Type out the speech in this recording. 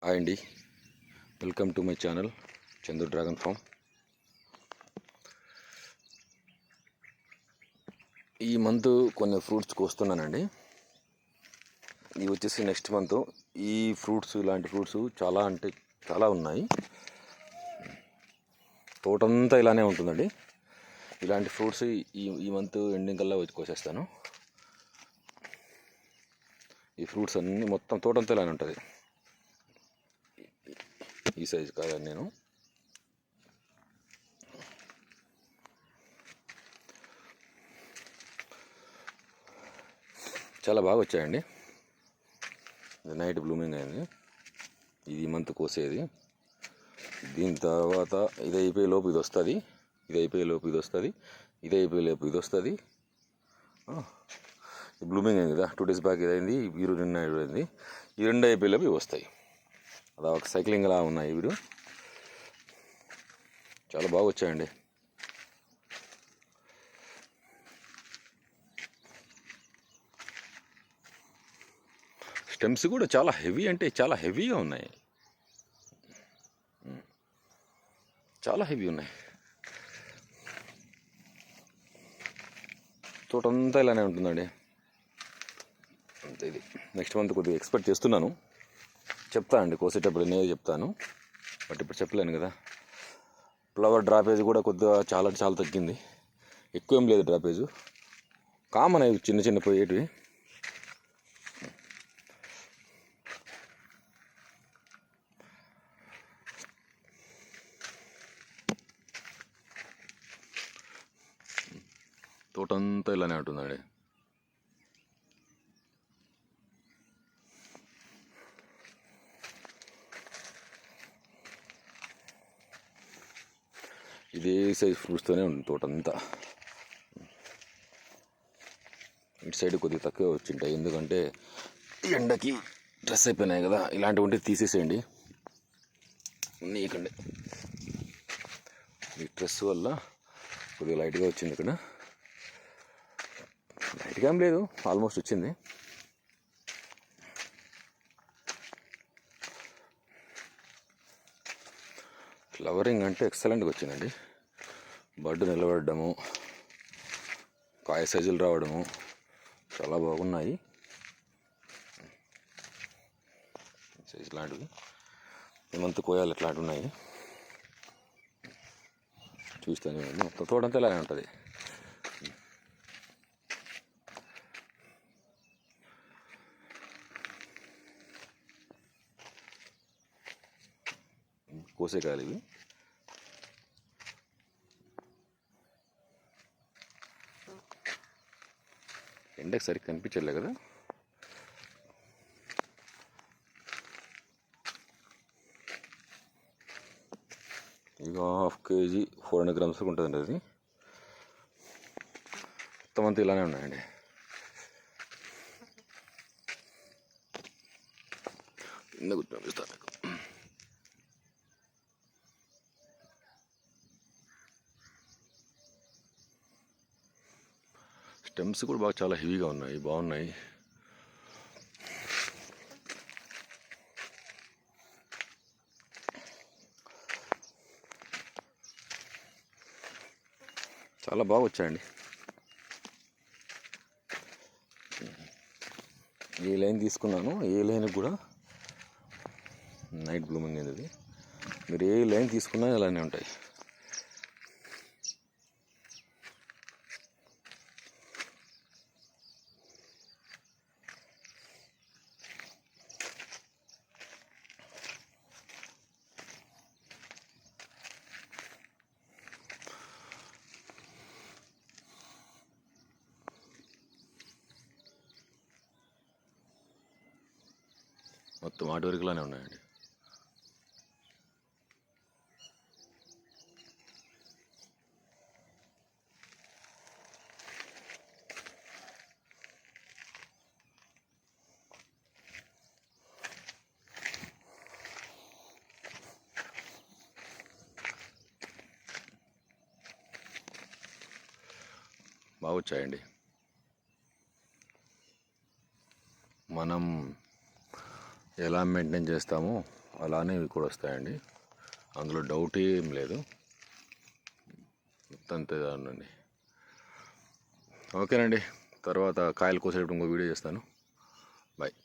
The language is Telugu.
హాయ్ అండి, welcome to my channel Chandu dragon farm. ఈ మంత్ కొన్ని ఫ్రూట్స్ కోస్తున్నానండి. ఇవి వచ్చేసి నెక్స్ట్ మంత్. ఈ ఫ్రూట్స్, ఇలాంటి ఫ్రూట్స్ చాలా అంటే చాలా ఉన్నాయి. తోటంతా ఇలానే ఉంటుందండి. ఇలాంటి ఫ్రూట్స్ ఈ మంత్ ఎండింగ్ కల్లా కోసేస్తాను. ఈ ఫ్రూట్స్ అన్నీ మొత్తం తోటంతా ఇలానే ఉంటుంది. ఈ సైజు కాదని నేను చాలా బాగా వచ్చాయండి. నైట్ బ్లూమింగ్ అయింది. ఇది మంత్ కోసేది. దీని తర్వాత ఇది అయిపోయే లోపు ఇది వస్తుంది, ఇది అయిపోయే లోపు ఇది వస్తుంది, ఇది అయిపోయే లోపు ఇది వస్తుంది. బ్లూమింగ్ అయింది కదా, 2 days బ్యాక్ ఇది అయింది, వీరు నిన్న అయింది. ఈ రెండు అయిపోయే లోపు ఇవి వస్తాయి. అలా ఒక సైక్లింగ్ అలా ఉన్నాయి. వీరు చాలా బాగా వచ్చాయండి. స్టెమ్స్ కూడా చాలా హెవీ, అంటే చాలా హెవీగా ఉన్నాయి, చాలా హెవీ ఉన్నాయి. తోటంతా ఇలానే ఉంటుందండి. అంతే. ఇది నెక్స్ట్ మంత్ కొద్దిగా ఎక్స్పెక్ట్ చేస్తున్నాను. చెప్తానండి కోసేటప్పుడు, నేనే చెప్తాను, బట్ ఇప్పుడు చెప్పలేను కదా. ఫ్లవర్ డ్రాపేజ్ కూడా కొద్దిగా చాలా చాలా తగ్గింది. ఎక్కువ ఏం లేదు డ్రాపేజ్, కామన్ అవి చిన్న చిన్న పోయేటివి. తోటంతా ఇలానే ఉంటుందండి. ఇదే సైజ్ ఫ్రూట్స్తోనే ఉంటుంది తోటంతా. ఇటు సైడ్ కొద్దిగా తక్కువ వచ్చింటాయి, ఎందుకంటే ఎండకి డ్రెస్ అయిపోయినాయి కదా. ఇలాంటివి ఉంటే తీసేసేయండి. నీకండి ఈ డ్రెస్ వల్ల కొద్దిగా లైట్గా వచ్చింది. ఇక్కడ లైట్గా ఏం లేదు, ఆల్మోస్ట్ వచ్చింది. ఫ్లవరింగ్ అంటే ఎక్సలెంట్గా వచ్చిందండి. బడ్ నిలబడము, కాయ సైజులు రావడము చాలా బాగున్నాయి. సైజు లాంటివి ఏమంత కోయాలి ఎట్లాంటివి ఉన్నాయి చూస్తాను. మొత్తం తోటంతా ఇలానే ఉంటుంది. కోసేకాయలు ఇవి. ఎండకి సరిగ్గా కనిపించలే కదా. ఇక 1/2 kg 400 grams ఉంటుందండి. అది మొత్తం అంతా ఇలానే ఉన్నాయండి. కింద కూర్చొనిపిస్తాను మీకు. స్టెమ్స్ కూడా బాగా చాలా హెవీగా ఉన్నాయి, బాగున్నాయి. చాలా బాగా వచ్చాయండి. ఏ లైన్ తీసుకున్నాను, ఏ లైన్ కూడా నైట్ బ్లూమింగ్ అనేది. మీరు ఏ లైన్ తీసుకున్నా ఇలానే ఉంటాయి. మొత్తం వాటి వరకులానే ఉన్నాయండి. బాగా వచ్చాయండి. మనం ఎలా మెయింటైన్ చేస్తామో అలానే ఇవి కూడా వస్తాయండి, అందులో డౌట్ ఏం లేదు. అంతే దానండి. ఓకేనండి, తర్వాత కాయలు కోసేటప్పుడు ఇంకో వీడియో చేస్తాను. బాయ్.